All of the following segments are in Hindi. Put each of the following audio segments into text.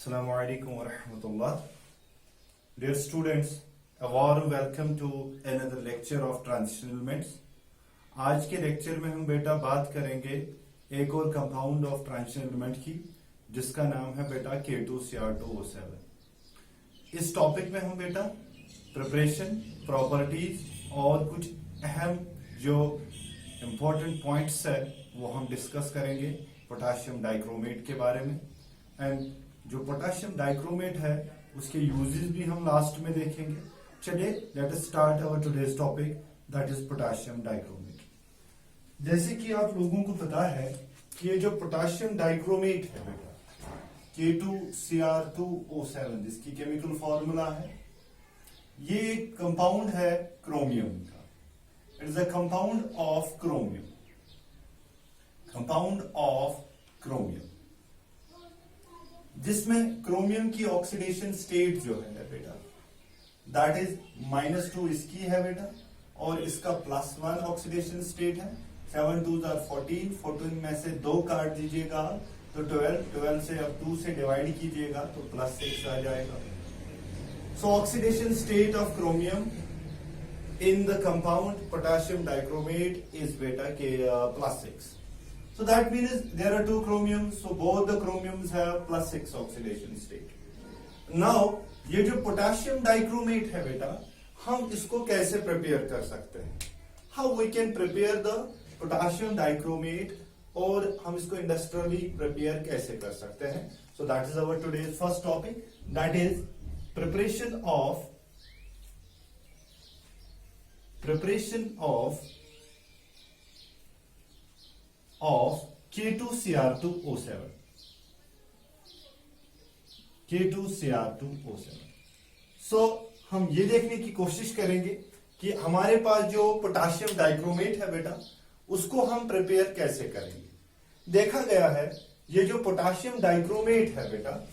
Assalamu alaikum wa rahmatullah. Dear students, a warm welcome to another lecture of transition elements. आज के लेक्चर में हम बेटा बात करेंगे एक और कंपाउंड ऑफ ट्रांजिशन एलिमेंट की जिसका नाम है बेटा K2Cr2O7। इस टॉपिक में हम बेटा प्रिपरेशन, प्रॉपर्टीज और कुछ अहम जो इम्पोर्टेंट पॉइंट्स है वो हम डिस्कस करेंगे पोटाशियम डाइक्रोमेट के बारे में। एंड जो पोटाशियम डाइक्रोमेट है उसके यूजेस भी हम लास्ट में देखेंगे। चलिए let us start our today's topic that is potassium dichromate. जैसे कि आप लोगों को पता है कि ये जो पोटाशियम डाइक्रोमेट है बेटा K2Cr2O7 जिसकी केमिकल फॉर्मूला है, ये एक कंपाउंड है क्रोमियम का। It is a compound of chromium, compound of chromium जिसमें क्रोमियम की ऑक्सीडेशन स्टेट जो है बेटा दैट इज -2 इसकी है बेटा और इसका +1 ऑक्सीडेशन स्टेट है। 7 2s are 14, 14 में से 2 काट दीजिएगा तो 12, 12 से अब 2 से डिवाइड कीजिएगा तो +6 आ जाएगा। सो oxidation state of chromium in the compound potassium dichromate is beta K +6. So that means there are two chromiums, so both the chromiums have +6 oxidation state. Now ये जो potassium dichromate है बेटा, हम इसको कैसे प्रिपेयर कर सकते हैं? How we can prepare the potassium dichromate और हम इसको इंडस्ट्रियली प्रिपेयर कैसे कर सकते हैं? So that is our today's first topic, that is preparation of K2Cr2O7. K2Cr2O7. So हम ये देखने की कोशिश करेंगे कि हमारे पास जो पोटाशियम डाइक्रोमेट है बेटा उसको हम प्रिपेयर कैसे करेंगे। देखा गया है ये जो पोटाशियम डाइक्रोमेट है बेटा,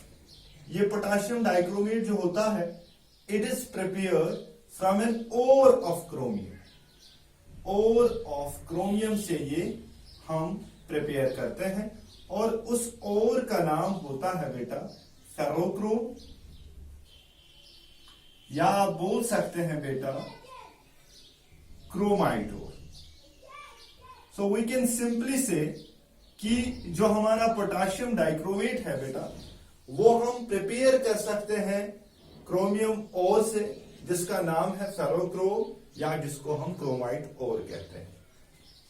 ये पोटाशियम डाइक्रोमेट जो होता है it is prepared from an ore of chromium. Ore of chromium से ये हम प्रिपेयर करते हैं और उस ओर का नाम होता है बेटा फेरोक्रोम, या आप बोल सकते हैं बेटा chromite ore. So we can simply say कि जो हमारा पोटाशियम डाइक्रोमेट है बेटा वो हम प्रिपेयर कर सकते हैं क्रोमियम ओर से जिसका नाम है फेरोक्रोम या जिसको हम क्रोमाइट ओर कहते हैं।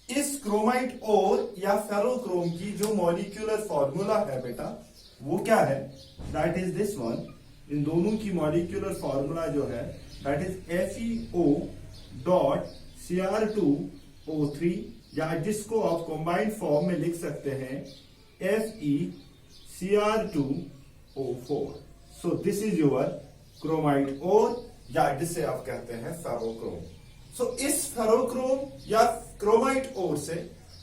इस क्रोमाइट ओर या फेरोक्रोम की जो मॉलिक्यूलर फॉर्मूला है बेटा वो क्या है? That is this one. इन दोनों की मॉलिक्यूलर फॉर्मूला जो है दैट इज FeO.Cr2O3 या जिसको आप कंबाइंड फॉर्म में लिख सकते हैं FeCr2O4। So this is your chromite ore या जिसे आप कहते हैं फेरोक्रोम। सो इस फेरोक्रोम या क्रोमाइट ओर से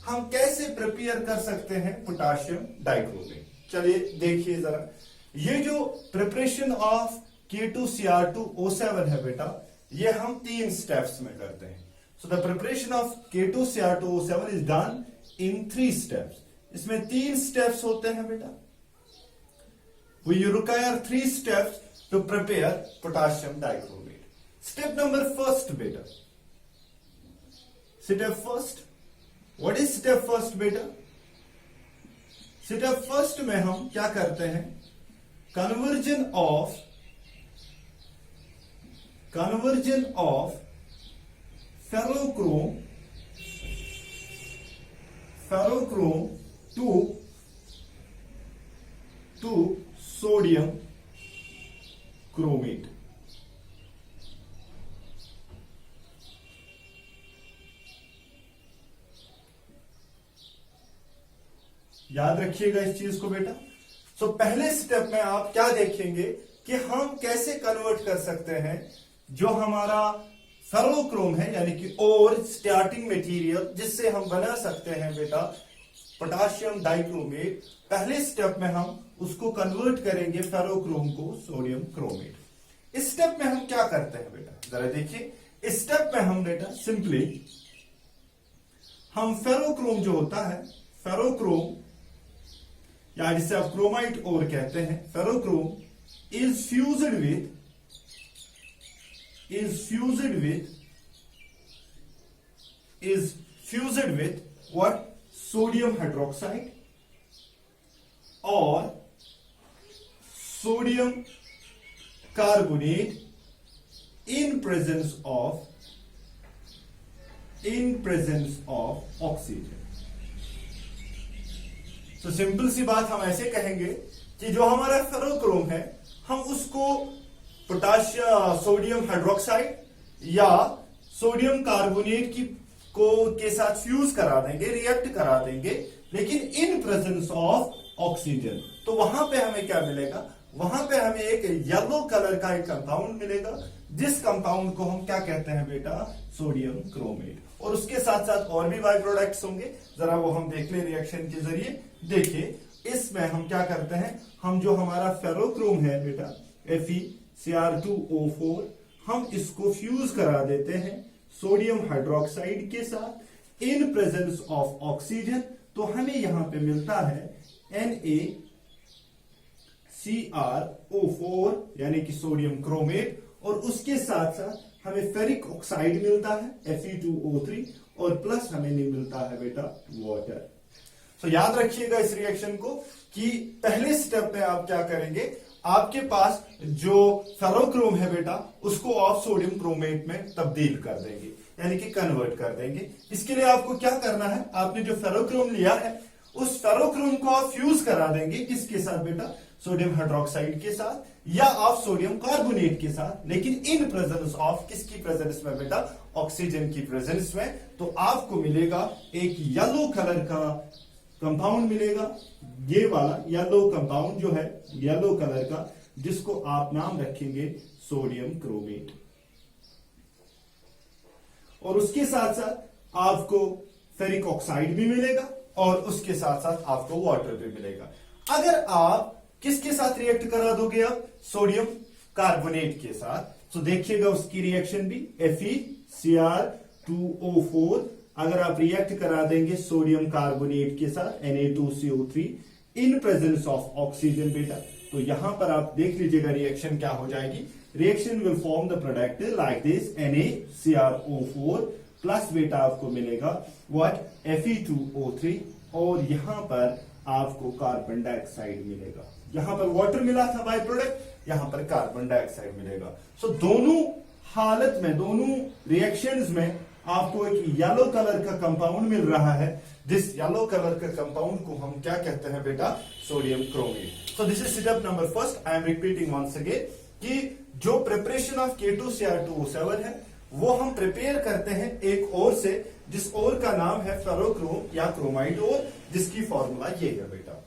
हम कैसे प्रिपेयर कर सकते हैं पोटाशियम डाइक्रोमेट? चलिए देखिए जरा, ये जो प्रिपरेशन ऑफ K2Cr2O7 है बेटा ये हम 3 स्टेप्स में करते हैं। So the preparation of K2Cr2O7 is done in 3 steps. इसमें 3 स्टेप्स होते हैं बेटा। We require 3 steps to prepare potassium dichromate. Step number first beta. Step first. What is step first beta? Step first में हम क्या करते हैं? Conversion of ferrochrome to sodium chromate. याद रखिएगा इस चीज को बेटा। सो पहले स्टेप में आप क्या देखेंगे कि हम कैसे कन्वर्ट कर सकते हैं जो हमारा फेरोक्रोम है यानी कि और स्टार्टिंग मटेरियल जिससे हम बना सकते हैं बेटा पोटाशियम डाइक्रोमेट। पहले स्टेप में हम उसको कन्वर्ट करेंगे फेरोक्रोम को सोडियम क्रोमेट। इस स्टेप में हम क्या करते हैं बेटा जरा देखिए। इस स्टेप में हम बेटा सिंपली हम फेरोक्रोम जो होता है फेरोक्रोम या जिसे आप क्रोमाइट ओर कहते हैं, ferrochrome is fused with what, sodium hydroxide और sodium carbonate in presence of oxygen. तो सिंपल सी बात हम ऐसे कहेंगे कि जो हमारा फेरोक्रोम है हम उसको सोडियम हाइड्रोक्साइड या सोडियम कार्बोनेट के साथ फ्यूज करा देंगे, रिएक्ट करा देंगे, लेकिन इन प्रेजेंस ऑफ ऑक्सीजन। तो वहां पे हमें क्या मिलेगा, वहां पे हमें एक येलो कलर का एक कंपाउंड मिलेगा, जिस कंपाउंड को हम क्या कहते हैं बेटा, सोडियम क्रोमेट। और उसके साथ साथ और भी बाई प्रोडक्ट्स होंगे, जरा वो हम देख ले रिएक्शन के जरिए। देखिए इसमें हम क्या करते हैं, हम जो हमारा फेरोक्रोम है बेटा FeCr2O4, हम इसको फ्यूज करा देते हैं सोडियम हाइड्रोक्साइड के साथ इन प्रेजेंस ऑफ ऑक्सीजन। तो हमें यहां पे मिलता है NaCrO4 यानी कि सोडियम क्रोमेट, और उसके साथ साथ हमें फेरिक ऑक्साइड मिलता है Fe2O3 और प्लस हमें नहीं मिलता है बेटा वाटर। तो याद रखिएगा इस रिएक्शन को कि पहले स्टेप में आप क्या करेंगे, आपके पास जो फेरोक्रोम है बेटा उसको आप सोडियम क्रोमेट में तब्दील कर देंगे, यानी कि कन्वर्ट कर देंगे। इसके लिए आपको क्या करना है, आपने जो फेरोक्रोम लिया है उस फेरोक्रोम को आप फ्यूज करा देंगे किसके साथ बेटा, सोडियम हाइड्रोक्साइड के साथ या आप सोडियम कार्बोनेट के साथ, लेकिन इन प्रेजेंस ऑफ किसकी प्रेजेंस में बेटा, ऑक्सीजन की प्रेजेंस में। तो आपको मिलेगा एक येलो कलर का कंपाउंड मिलेगा, ये वाला येलो कंपाउंड जो है येलो कलर का, जिसको आप नाम रखेंगे सोडियम क्रोमेट। और उसके साथ साथ आपको फेरिक ऑक्साइड भी मिलेगा और उसके साथ साथ आपको वाटर भी मिलेगा। अगर आप किसके साथ रिएक्ट करा दोगे, आप सोडियम कार्बोनेट के साथ, तो देखिएगा उसकी रिएक्शन भी FeCr2O4 अगर आप रिएक्ट करा देंगे सोडियम कार्बोनेट के साथ Na2CO3 in presence of oxygen बेटा, तो यहां पर आप देख लीजिएगा रिएक्शन क्या हो जाएगी। Reaction will form the product like this, NaCrO4 plus बेटा आपको मिलेगा व्हाट, Fe2O3, और यहां पर आपको कार्बन डाइऑक्साइड मिलेगा। यहां पर वाटर मिला था बाय प्रोडक्ट, यहां पर कार्बन डाइऑक्साइड मिलेगा। सो दोनों हालत में, दोनों रिएक्शंस में आपको एक येलो कलर का कंपाउंड मिल रहा है। दिस येलो कलर का कंपाउंड को हम क्या कहते हैं बेटा, sodium chromate. So this is step number first. I am repeating once again कि जो प्रिपरेशन ऑफ K2Cr2O7 है वो हम प्रिपेयर करते हैं एक और से, जिस और का नाम है फेरोक्रोम या क्रोमाइट और, जिसकी फॉर्मूला ये है बेटा।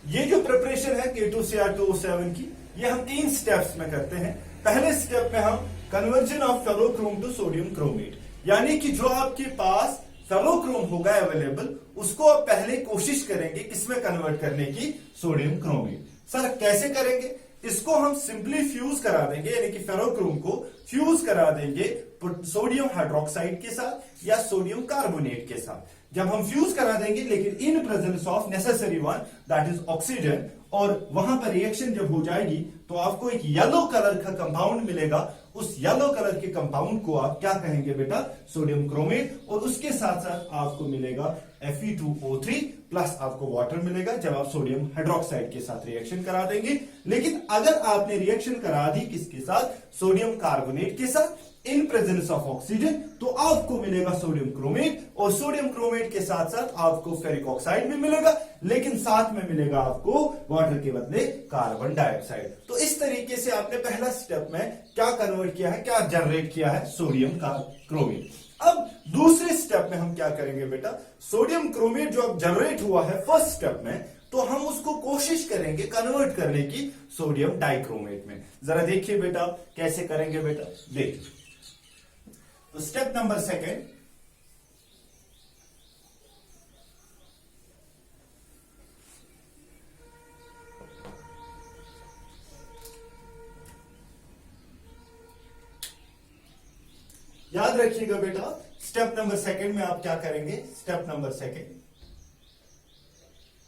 ये जो प्रिपरेशन है K2Cr2O7 की, ये हम 3 स्टेप्स में करते हैं। पहले स्टेप में हम conversion of ferrochrome to sodium chromate, यानी कि जो आपके पास फेरोक्रोम होगा अवेलेबल, उसको आप पहले कोशिश करेंगे किसमें कन्वर्ट करने की, सोडियम क्रोमेट। सर कैसे करेंगे, इसको हम सिंपली फ्यूज करा देंगे, यानी कि फेरोक्रोम को फ्यूज करा देंगे सोडियम हाइड्रोक्साइड के साथ या सोडियम कार्बोनेट के साथ। जब हम फ्यूज करा देंगे, लेकिन in presence of necessary one that is oxygen, और वहां पर रिएक्शन जब हो जाएगी तो आपको एक येलो कलर का कंपाउंड मिलेगा। उस येलो कलर के कंपाउंड को आप क्या कहेंगे बेटा, सोडियम क्रोमेट, और उसके साथ साथ आपको मिलेगा Fe2O3 प्लस आपको वाटर मिलेगा जब आप सोडियम हाइड्रोक्साइड के साथ रिएक्शन करा देंगे। लेकिन अगर आपने रिएक्शन करा दी किसके साथ, सोडियम कार्बोनेट के साथ इन प्रेजेंस ऑफ ऑक्सीजन, तो आपको मिलेगा सोडियम क्रोमेट, और सोडियम क्रोमेट के साथ साथ आपको फेरिक ऑक्साइड भी मिलेगा, लेकिन साथ में मिलेगा आपको वाटर के बदले कार्बन डाइऑक्साइड। तो इस तरीके से आपने पहला स्टेप में क्या कन्वर्ट किया है, क्या जनरेट किया है, सोडियम का क्रोमेट। अब दूसरे स्टेप में हम क्या करेंगे बेटा, सोडियम क्रोमेट जो अब जनरेट हुआ है फर्स्ट स्टेप में, तो हम उसको कोशिश करेंगे कन्वर्ट करने की सोडियम डाइक्रोमेट में। जरा देखिए बेटा कैसे करेंगे बेटा, देखिए। तो स्टेप नंबर सेकेंड, याद रखिएगा बेटा, स्टेप नंबर सेकेंड में आप क्या करेंगे, step number second,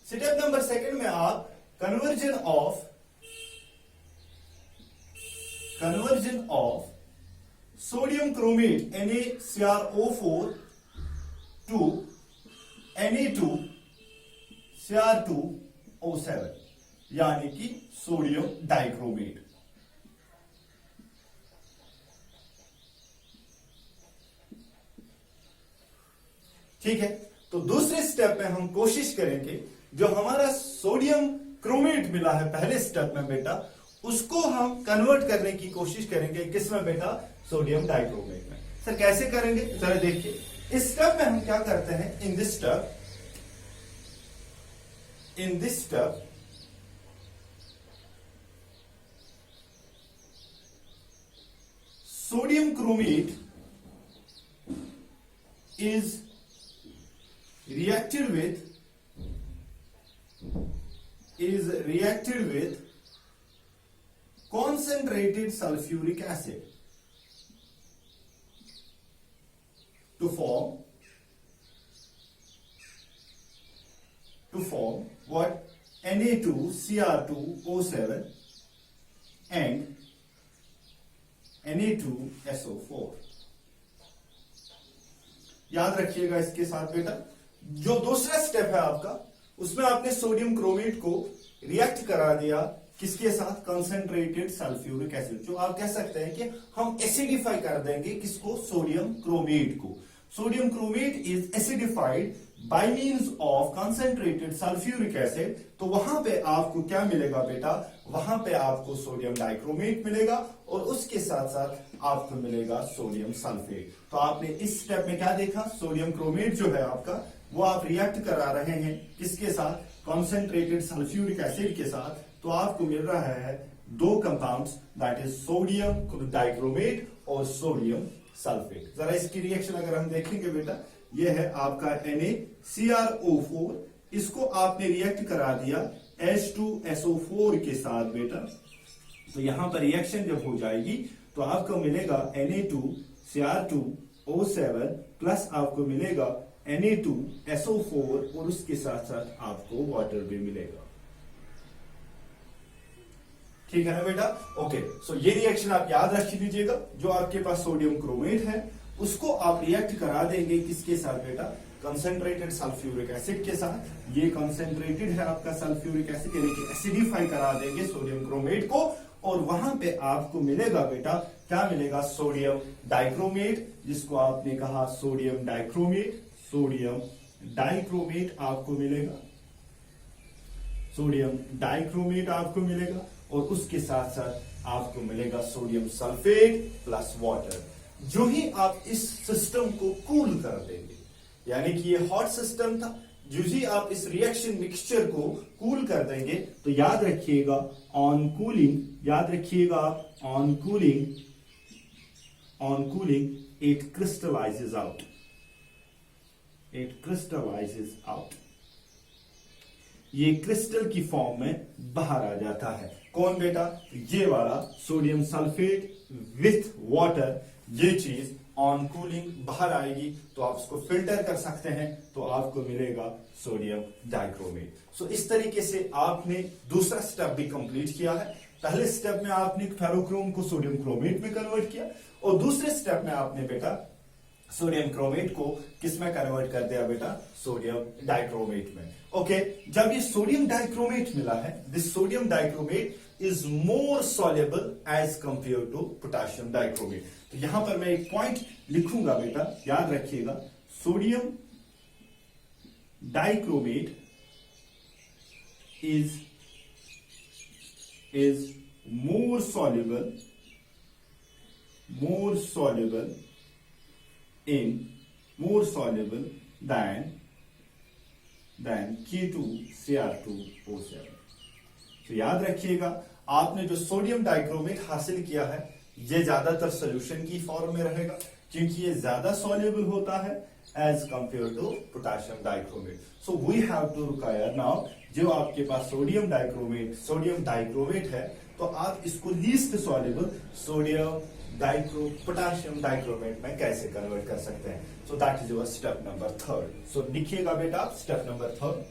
step number second में आप conversion of sodium chromate NaCrO4 to Na2Cr2O7 यानी कि सोडियम डाइक्रोमेट। ठीक है, तो दूसरे स्टेप में हम कोशिश करेंगे जो हमारा सोडियम क्रोमेट मिला है पहले स्टेप में बेटा, उसको हम कन्वर्ट करने की कोशिश करेंगे किसमें बेटा, सोडियम डाइक्रोमेट में। सर कैसे करेंगे, जरा देखिए। इस स्टेप में हम क्या करते हैं, in this step sodium chromate is reacted with concentrated sulfuric acid to form what, Na2Cr2O7 and Na2SO4। याद रखिएगा इसके साथ बेटा, जो दूसरा स्टेप है आपका, उसमें आपने सोडियम क्रोमेट को रिएक्ट करा दिया किसके साथ, कंसंट्रेटेड सल्फ्यूरिक एसिड। जो आप कह सकते हैं कि हम एसिडिफाई कर देंगे किसको, सोडियम क्रोमेट को। Sodium chromate is acidified by means of concentrated sulphuric acid. तो वहां पे आपको क्या मिलेगा बेटा, वहां पे आपको सोडियम डाइक्रोमेट मिलेगा और उसके साथ साथ आपको मिलेगा सोडियम सल्फेट। तो आपने इस स्टेप में क्या देखा, सोडियम क्रोमेट जो है आपका, वो आप रिएक्ट करा रहे हैं किसके साथ, कंसंट्रेटेड सल्फ्यूरिक एसिड के साथ। तो आपको मिल रहा है दो compounds, that is sodium dichromate और सोडियम सल्फेट। जरा इसकी रिएक्शन अगर हम देखेंगे बेटा, ये है आपका NaCrO4, इसको आपने रिएक्ट करा दिया H2SO4 के साथ बेटा। तो यहां पर रिएक्शन जब हो जाएगी तो आपको मिलेगा Na2Cr2O7 प्लस आपको मिलेगा Na2SO4 और उसके साथ साथ आपको वाटर भी मिलेगा। ठीक है ना बेटा, ओके। सो ये रिएक्शन आप याद रख लीजिएगा। जो आपके पास सोडियम क्रोमेट है उसको आप रिएक्ट करा देंगे किसके साथ बेटा, कंसंट्रेटेड सल्फ्यूरिक एसिड के साथ। ये कंसंट्रेटेड है आपका सल्फ्यूरिक एसिड, यानी कि एसिडिफाई करा देंगे सोडियम क्रोमेट को और वहां पे आपको मिलेगा बेटा, क्या मिलेगा, सोडियम डाइक्रोमेट, जिसको आपने कहा सोडियम डाइक्रोमेट। सोडियम डाइक्रोमेट आपको मिलेगा, सोडियम डाइक्रोमेट आपको मिलेगा और उसके साथ साथ आपको मिलेगा सोडियम सल्फेट प्लस वाटर। जो ही आप इस सिस्टम को कूल कर देंगे, यानी कि ये हॉट सिस्टम था, जो ही आप इस रिएक्शन मिक्सचर को कूल कर देंगे तो याद रखिएगा ऑन कूलिंग, याद रखिएगा on cooling it crystallises out, ये क्रिस्टल की फॉर्म में बाहर आ जाता है। कौन बेटा, ये वाला सोडियम सल्फेट विथ वाटर, ये चीज ऑन कूलिंग बाहर आएगी तो आप उसको फिल्टर कर सकते हैं, तो आपको मिलेगा सोडियम डाइक्रोमेट। सो इस तरीके से आपने दूसरा स्टेप भी कंप्लीट किया है। पहले स्टेप में आपने फेरोक्रोम को सोडियम क्रोमेट में कन्वर्ट किया और दूसरे स्टेप में आपने बेटा सोडियम क्रोमेट को किस में कन्वर्ट कर दिया बेटा, सोडियम डाइक्रोमेट में। ओके, जब ये सोडियम डाइक्रोमेट मिला है, this sodium dichromate is more soluble as compare to potassium dichromate. तो यहां पर मैं एक पॉइंट लिखूंगा बेटा, याद रखिएगा, sodium dichromate is more soluble than K2Cr2O7। तो याद रखिएगा, आपने जो सोडियम डाइक्रोमेट हासिल किया है ये ज्यादातर सोल्यूशन की फॉर्म में रहेगा क्योंकि ये ज्यादा सॉल्युबल होता है as compare to potassium dichromate. So we have to require now, जो आपके पास सोडियम डाइक्रोमेट है तो आप इसको लीस्ट सॉल्युबल पोटेशियम डाइक्रोमेट में कैसे कन्वर्ट कर सकते हैं। So that is your step number 3। सो लिखिएगा बेटा स्टेप नंबर 3।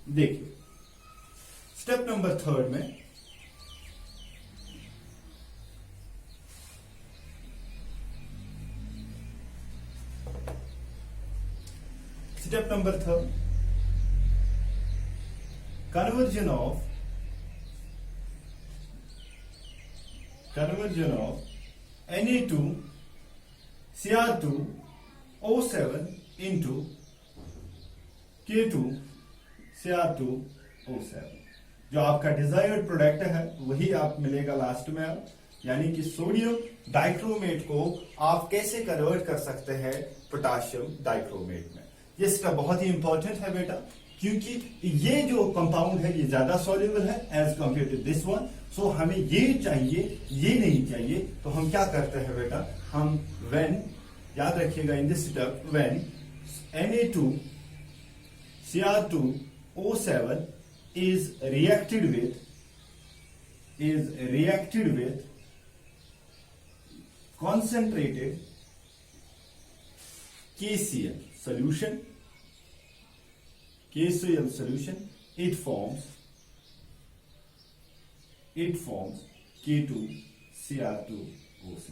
देखिए स्टेप नंबर 3 में step number 3 conversion of Na2 Cr2 O7 into K2 Cr2 O7। जो आपका डिजायर्ड प्रोडक्ट है वही आप मिलेगा लास्ट में आप, यानी कि सोडियम डाइक्रोमेट को आप कैसे कन्वर्ट कर सकते हैं पोटाशियम डाइक्रोमेट में। ये स्टेप बहुत ही इंपॉर्टेंट है बेटा, क्योंकि ये जो कंपाउंड है ये ज्यादा सॉल्युबल है as compare to this one. So हमें ये चाहिए, ये नहीं चाहिए, तो हम क्या करते हैं बेटा, हम व्हेन, याद रखिएगा in this step, when Na2 Cr2 O7 is reacted with concentrated KCl solution, it forms K2Cr2O7।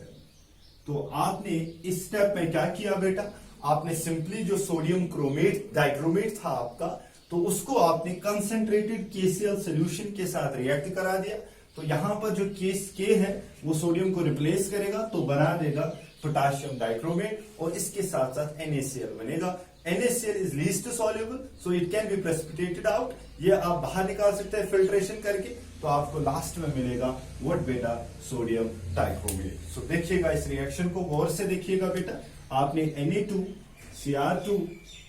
तो आपने इस स्टेप में क्या किया बेटा, आपने सिंपली जो सोडियम क्रोमेट डाइक्रोमेट था आपका, तो उसको आपने कंसंट्रेटेड KCl सॉल्यूशन के साथ रिएक्ट करा दिया। तो यहां पर जो K है वो सोडियम को रिप्लेस करेगा, तो बना देगा पोटाशियम डाइक्रोमेट, और इसके साथ साथ NaCl बनेगा। NaCl is least soluble, so it can be precipitated out। ये आप बाहर निकाल सकते हैं फिल्ट्रेशन करके, तो आपको लास्ट में मिलेगा व्हाट बेटा, सोडियम डाइक्रोमेट। सो देखिएगा इस रिएक्शन को गौर से देखिएगा बेटा, आपने Na2 Cr2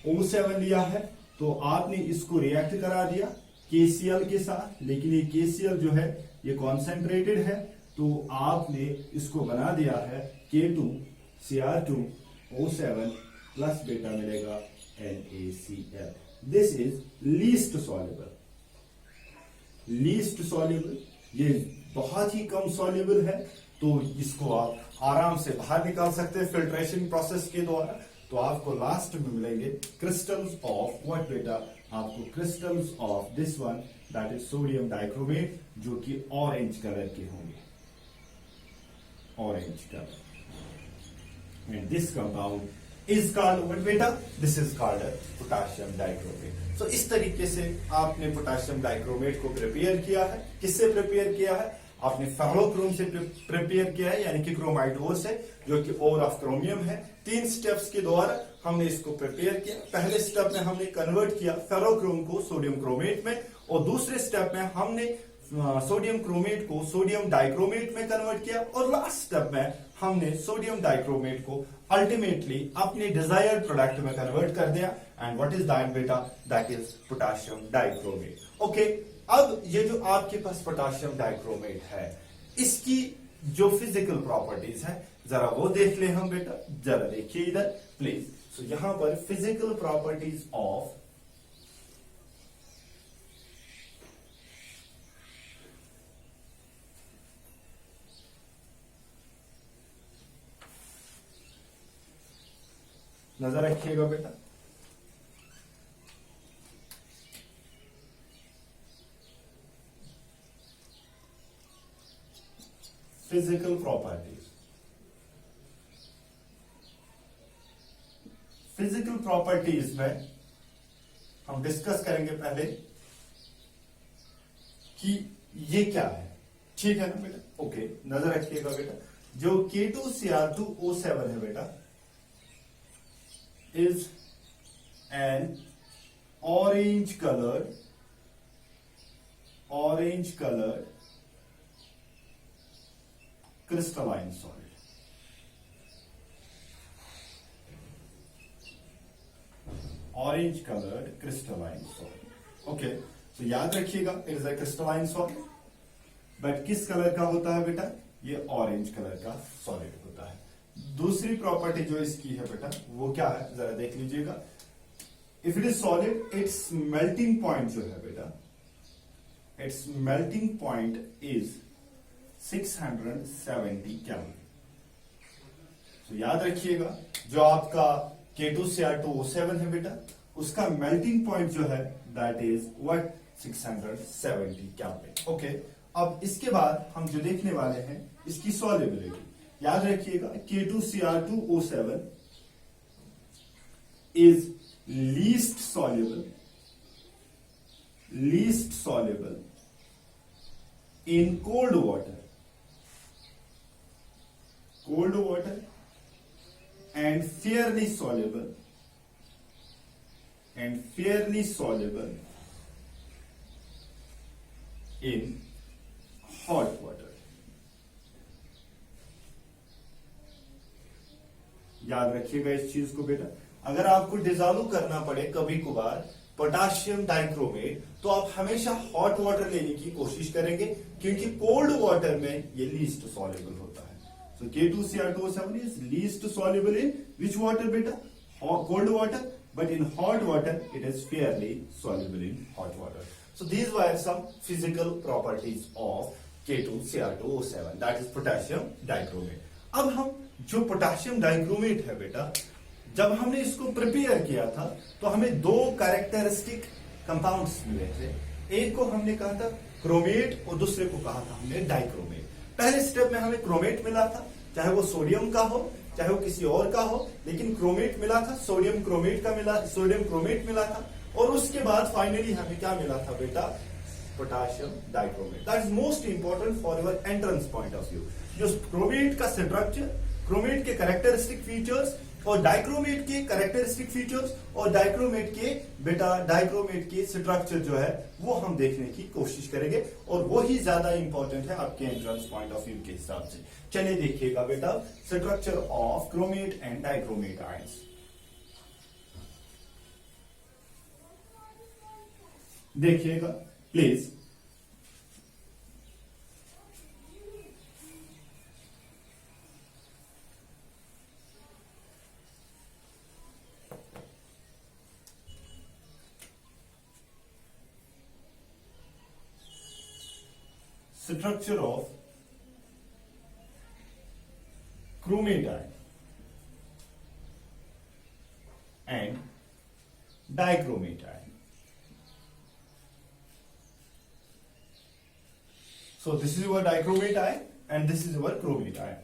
O7 लिया है, तो आपने इसको रिएक्ट करा दिया KCl के साथ, लेकिन ये KCl जो है ये कॉन्सेंट्रेटेड है, तो आपने इसको बना दिया है K2 Cr2 O7 प्लस बेटा मिलेगा NaCl। This is least soluble, ये बहुत ही कम सॉल्युबल है, तो इसको आप आराम से बाहर निकाल सकते हैं फिल्ट्रेशन प्रोसेस के द्वारा। तो आपको लास्ट में मिलेंगे क्रिस्टल्स ऑफ व्हाट बेटा, आपको crystals of this one, that is sodium dichromate, जो कि ऑरेंज कलर के होंगे, orange colour. And this compound is called what beta, this is called potassium dichromate। so इस तरीके से आपने पोटाशियम डाइक्रोमेट को प्रिपेयर किया है। किससे प्रिपेयर किया है, आपने फेरोक्रोम से प्रिपेयर किया है, यानी कि क्रोमाइड ओर से, जो कि ओर ऑफ क्रोमियम है। 3 स्टेप्स के द्वारा हमने इसको प्रिपेयर किया। पहले स्टेप में हमने कन्वर्ट किया फेरोक्रोम को सोडियम क्रोमेट में, और दूसरे स्टेप में हमने सोडियम क्रोमेट को सोडियम डाइक्रोमेट में कन्वर्ट किया, और लास्ट स्टेप में हमने सोडियम डाइक्रोमेट को अल्टीमेटली अपने डिजायर्ड प्रोडक्ट में कन्वर्ट कर दिया। एंड व्हाट इज दैट बेटा, that is potassium dichromate. Okay, अब ये जो आपके पास पोटाशियम डाइक्रोमेट है, इसकी जो फिजिकल प्रॉपर्टीज है जरा वो देख ले हम बेटा, जरा देखिए इधर प्लीज। सो यहां पर फिजिकल प्रॉपर्टीज ऑफ नजर रखिएगा बेटा। फिजिकल प्रॉपर्टीज में हम डिस्कस करेंगे पहले कि ये क्या है, ठीक है ना बेटा। ओके, नजर रखिएगा बेटा, जो K2 Cr2 O7 है बेटा, is an orange colored crystalline solid। Orange coloured crystalline solid. Okay, तो याद रखिएगा it is a crystalline solid, but किस कलर का होता है बेटा, ये ऑरेंज कलर का सॉलिड होता है। दूसरी प्रॉपर्टी जो इसकी है बेटा वो क्या है, जरा देख लीजिएगा। If it is solid, it's melting point जो है बेटा, it's melting point is 670 kelvin. तो याद रखिएगा जो आपका K2 Cr2 O7 है बेटा, उसका मेल्टिंग पॉइंट जो है that is what 670 kelvin. Okay, अब इसके बाद हम जो देखने वाले हैं इसकी सॉल्युबिलिटी। याद रखिएगा K2Cr2O7 is least soluble in cold water and fairly soluble in hot water। याद रखिएगा इस चीज को बेटा। अगर आपको डिजोल्व करना पड़े कभी कभार पोटाशियम डाइक्रोमेट, तो आप हमेशा हॉट वाटर लेने की कोशिश करेंगे, क्योंकि कोल्ड वाटर में ये लीस्ट सॉल्युबल होता है। So K2Cr2O7 is least soluble in which water बेटा? Cold water, but in hot water it is fairly soluble in hot water. So these were some physical properties of K2Cr2O7, that is potassium dichromate. अब हम जो पोटेशियम डाइक्रोमेट है बेटा, जब हमने इसको प्रिपेयर किया था तो हमें दो कैरेक्टरिस्टिक कंपाउंड्स मिले थे। एक को हमने कहा था क्रोमेट और दूसरे को कहा था हमने डाइक्रोमेट। पहले स्टेप में हमें क्रोमेट मिला था, चाहे वो सोडियम का हो चाहे वो किसी और का हो, लेकिन क्रोमेट मिला था, सोडियम क्रोमेट मिला था। और उसके बाद फाइनली हमें क्या मिला था बेटा? Potassium dichromate. That is most important for your entrance point of view. जो क्रोमेट का स्ट्रक्चर, क्रोमेट के कैरेक्टरिस्टिक फीचर्स और डाइक्रोमेट के कैरेक्टरिस्टिक फीचर्स और डाइक्रोमेट के स्ट्रक्चर जो है वो हम देखने की कोशिश करेंगे, और वो ही ज्यादा इंपॉर्टेंट है आपके एंट्रेंस पॉइंट ऑफ व्यू के हिसाब से। चलिए देखिएगा बेटा structure of chromate and dichromate ions. देखिएगा please. Structure of chromate ion and dichromate ion. So this is your dichromate ion and this is your chromate ion.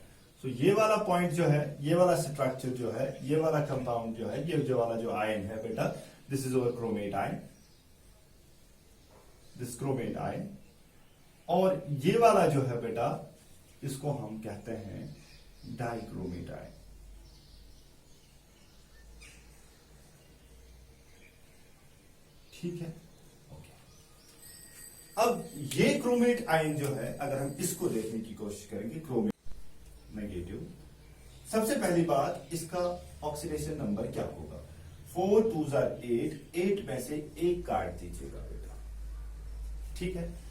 So ये वाला पॉइंट जो है, ये वाला स्ट्रक्चर जो है, ये वाला कंपाउंड जो है, ये जो वाला जो आयन है बेटा, this is your chromate ion, this chromate ion. और ये वाला जो है बेटा, इसको हम कहते हैं डाइक्रोमेट आयन। ठीक है, ओके। अब ये क्रोमेट आयन जो है, अगर हम इसको देखने की कोशिश करेंगे, क्रोमेट नेगेटिव, सबसे पहली बात इसका ऑक्सीडेशन नंबर क्या होगा? 4 2s are 8, 8 में से एक काट दीजिएगा बेटा। ठीक है,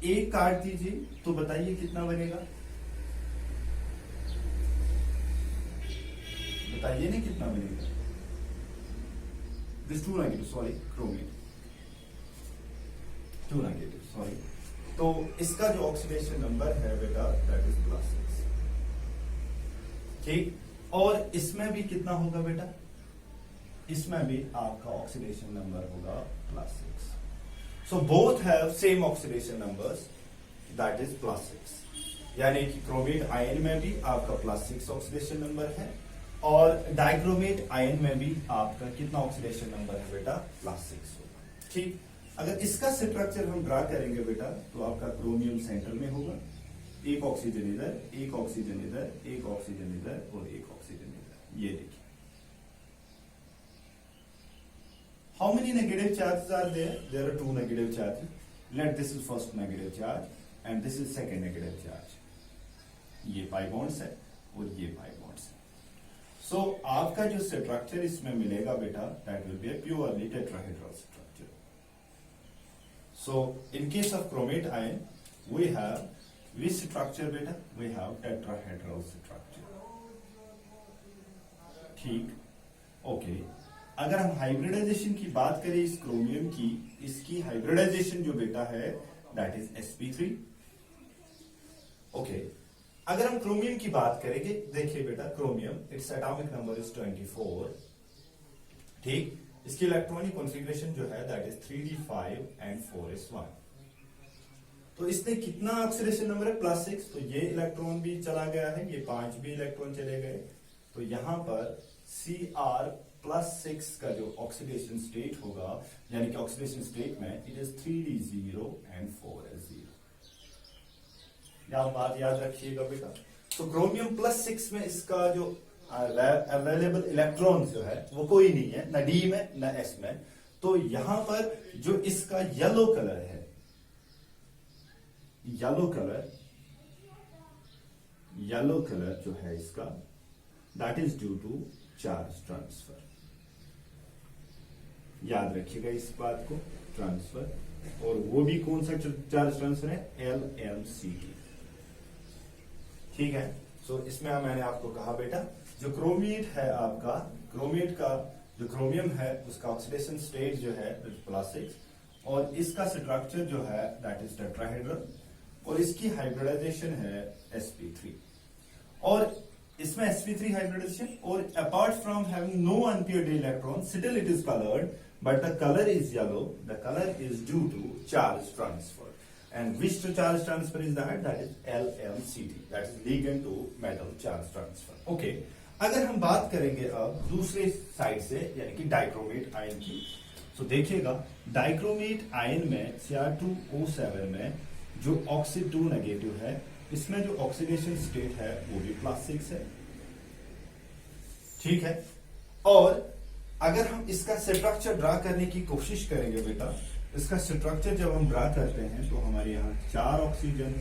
एक काट दीजिए तो बताइए कितना बनेगा? बताइए ना कितना बनेगा? This 2 negative, sorry chromate 2 negative, sorry. तो इसका जो ऑक्सीडेशन नंबर है बेटा दैट इज +6। ठीक, और इसमें भी कितना होगा बेटा? इसमें भी आपका ऑक्सीडेशन नंबर होगा +6। So both have same oxidation numbers, that is +6। यानी कि क्रोमेट आयन में भी आपका +6 ऑक्सीडेशन नंबर है, और डाइक्रोमेट आयन में भी आपका कितना ऑक्सीडेशन नंबर है बेटा? +6 होगा। ठीक, अगर इसका स्ट्रक्चर हम ड्रा करेंगे बेटा, तो आपका क्रोमियम सेंटर में होगा, एक ऑक्सीजन इधर, एक ऑक्सीजन इधर, एक ऑक्सीजन इधर और एक ऑक्सीजन इधर। ये देखिए, how many negative charges are there? There are 2 negative charges. Let this is first negative charge and this is second negative charge. ये pi bonds है और ये pi bonds है। So आपका जो स्ट्रक्चर इसमें मिलेगा बेटा, that will be a purely tetrahedral structure. So in case of chromate ion, we have which structure बेटा? We have tetrahedral structure. ठीक, ओके। अगर हम हाइब्रिडाइजेशन की बात करें इस क्रोमियम की, इसकी हाइब्रिडाइजेशन जो बेटा है दैट इज sp3। ओके, अगर हम क्रोमियम की बात करेंगे, देखिए बेटा chromium, its atomic number is 24। ठीक, इसकी इलेक्ट्रॉनिक कॉन्फ़िगरेशन जो है that is 3d5 and 4s1। तो इसने कितना ऑक्सीडेशन नंबर है +6, तो ये इलेक्ट्रॉन भी चला गया है, ये 5 भी इलेक्ट्रॉन चले गए, तो यहां पर Cr+6 का जो ऑक्सीडेशन स्टेट होगा, यानी कि ऑक्सीडेशन स्टेट में it is 3d0 and 4s0। यह बात याद रखिएगा बेटा। तो क्रोमियम +6 में इसका जो अवेलेबल इलेक्ट्रॉन जो है वो कोई नहीं है, न डी में न एस में। तो यहां पर जो इसका येलो कलर है, येलो कलर जो है इसका, that is due to charge transfer. याद रखिएगा इस बात को, ट्रांसफर, और वो भी कौन सा चार्ज ट्रांसफर है, LMCT। ठीक है। सो इसमें मैंने आपको कहा बेटा, जो क्रोमेट है आपका, क्रोमेट का जो क्रोमियम है उसका ऑक्सीडेशन स्टेट जो है +6, और इसका स्ट्रक्चर जो है दैट इज टेट्राहेड्रल, और इसकी हाइब्रिडाइजेशन है sp3, और इसमें sp3 हाइब्रिडाइजेशन, और apart from having no unpaired electron still it is coloured, but the colour is yellow, the colour is due to charge transfer. And which charge transfer is that? That is LMCT. That is ligand to metal charge transfer. Okay. अगर हम बात करेंगे अब दूसरे साइड से, यानी कि डाइक्रोमेट आयन की, तो देखिएगा डाइक्रोमेट आयन में Cr2O7 में जो ऑक्सी 2 नेगेटिव है, इसमें जो ऑक्सीडेशन स्टेट है वो भी +6 है। ठीक है। और अगर हम इसका स्ट्रक्चर ड्रा करने की कोशिश करेंगे बेटा, इसका स्ट्रक्चर जब हम ड्रा करते हैं तो हमारे यहां 4 ऑक्सीजन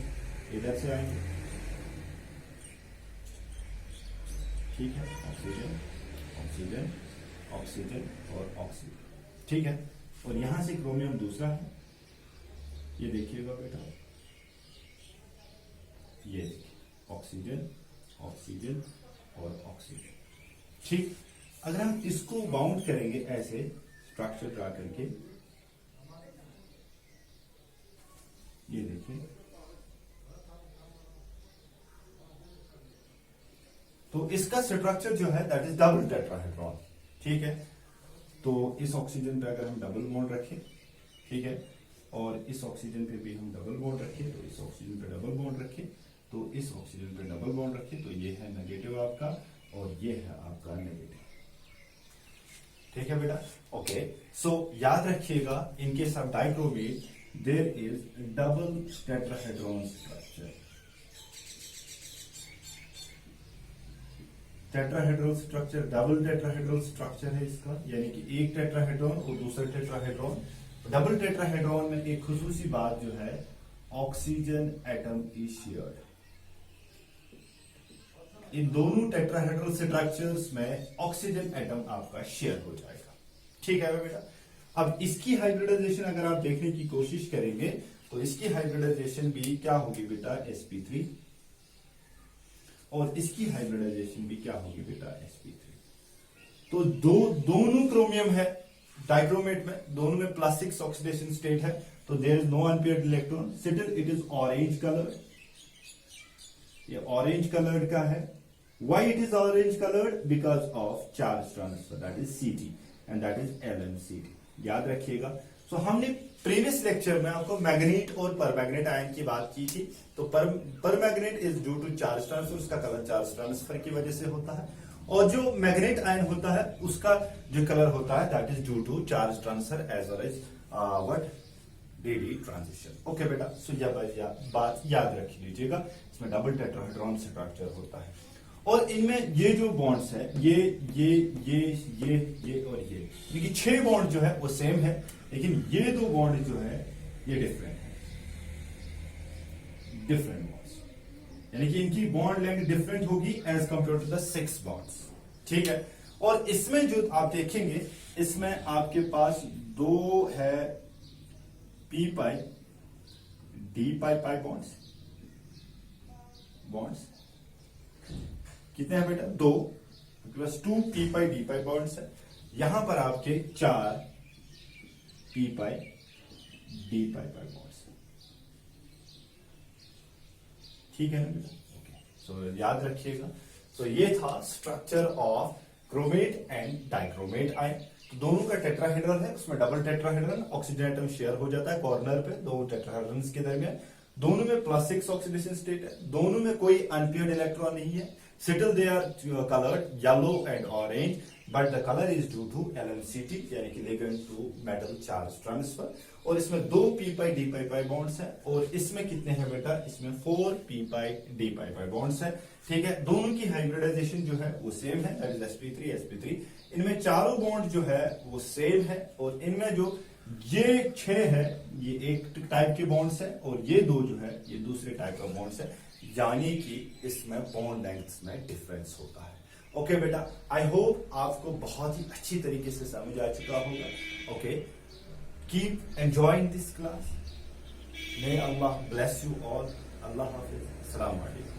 इधर से आएंगे। ठीक है, ऑक्सीजन, ऑक्सीजन, ऑक्सीजन और ऑक्सीजन। ठीक है। और यहां से क्रोमियम दूसरा है, ये देखिएगा बेटा, ये देखिए ऑक्सीजन, ऑक्सीजन और ऑक्सीजन। ठीक। अगर हम इसको बाउंड करेंगे ऐसे स्ट्रक्चर ड्रा करके, ये देखिए, तो इसका स्ट्रक्चर जो है दैट इज डबल टेट्राहेड्रॉन। ठीक है। तो इस ऑक्सीजन पे अगर हम डबल बॉन्ड रखें, ठीक है, और इस ऑक्सीजन पे भी हम डबल बॉन्ड रखें, तो इस ऑक्सीजन पे डबल बॉन्ड रखें, तो इस ऑक्सीजन पे डबल बॉन्ड रखें, तो ये है नेगेटिव आपका, और ये है आपका नेगेटिव। ठीक है बेटा। ओके। सो याद रखिएगा, in case of dichromate there is double tetrahedron structure. Tetrahedral structure, double tetrahedral structure है इसका, यानी कि एक टेट्राहेड्रॉन और दूसरा टेट्राहेड्रॉन। डबल टेट्राहेड्रॉन में एक खुसूसी बात जो है, ऑक्सीजन एटम इज शेयर्ड। इन दोनों टेट्राहेड्रल स्ट्रक्चर्स में ऑक्सीजन एटम आपका शेयर हो जाएगा। ठीक है बेटा। अब इसकी हाइब्रिडाइजेशन अगर आप देखने की कोशिश करेंगे, तो इसकी हाइब्रिडाइजेशन भी क्या होगी बेटा, sp3, और इसकी हाइब्रिडाइजेशन भी क्या होगी बेटा, sp3। तो दोनों क्रोमियम है डाइक्रोमेट में, दोनों में +6 ऑक्सीडेशन स्टेट है, तो there is no unpaired electron, still it is orange colour. ये ऑरेंज कलर्ड का है। Why it is orange coloured? Because of charge transfer, that is Ct and that is LMCT। याद रखिएगा। सो हमने प्रीवियस लेक्चर में आपको मैग्नेट और परमैग्नेट आयन की बात की थी। तो permanganate is due to charge transfer, उसका कलर चार्ज ट्रांसफर की वजह से होता है, और जो मैग्नेट आयन होता है उसका जो कलर होता है that is due to charge transfer as well as what, d transition. Okay बेटा। सो यह बात याद रख लीजिएगा, इसमें डबल टेट्राहेड्रॉन स्ट्रक्चर होता है, और इनमें ये जो बॉन्ड्स है, ये और ये, देखिए 6 बॉन्ड जो है वो सेम है, लेकिन ये 2 बॉन्ड जो है ये डिफरेंट है, डिफरेंट बॉन्ड्स, यानी कि इनकी बॉन्ड लेंथ डिफरेंट होगी as compare to the 6 bonds. ठीक है। और इसमें जो आप देखेंगे, इसमें आपके पास 2 है p पाई d पाई पाई बॉन्ड्स कितने हैं बेटा, 2 प्लस 2 p पाई d पाई बॉन्ड्स है। यहां पर आपके 4 p पाई d पाई पाई बॉन्ड्स है। ठीक है ना बेटा। ओके। सो याद रखिएगा। सो ये था structure of chromate and dichromate ion. तो दोनों का टेट्राहेड्रल है, उसमें double tetrahedral, oxygen atom share हो जाता है कॉर्नर पे दो टेट्राहेड्रल्स के दरमियान। दोनों में +6 ऑक्सीडेशन स्टेट है, दोनों में कोई अनपेयर्ड इलेक्ट्रॉन नहीं है। Still they are colored yellow and orange, but the color is due to LMCT यानी कि ligand to metal charge transfer। और इसमें 2 p pi d pi pi bonds हैं, और इसमें कितने हैं बेटा, इसमें 4 p pi d pi pi bonds हैं। ठीक है, दोनों की हाइब्रिडाइजेशन जो है वो सेम है, दैट इज sp3 इनमें चारों बॉन्ड जो है वो सेम है, और इनमें जो ये 6 है ये एक टाइप के बॉन्ड्स है, और ये 2 जो है ये दूसरे टाइप का बॉन्ड्स है, यानी कि इसमें बॉन्ड लेंथ्स में डिफरेंस होता है। ओके बेटा, आई होप आपको बहुत ही अच्छी तरीके से समझ आ चुका होगा। Okay, keep enjoying this class. May Allah bless you all. अल्लाह हाफिज। अस्सलाम वालेकुम।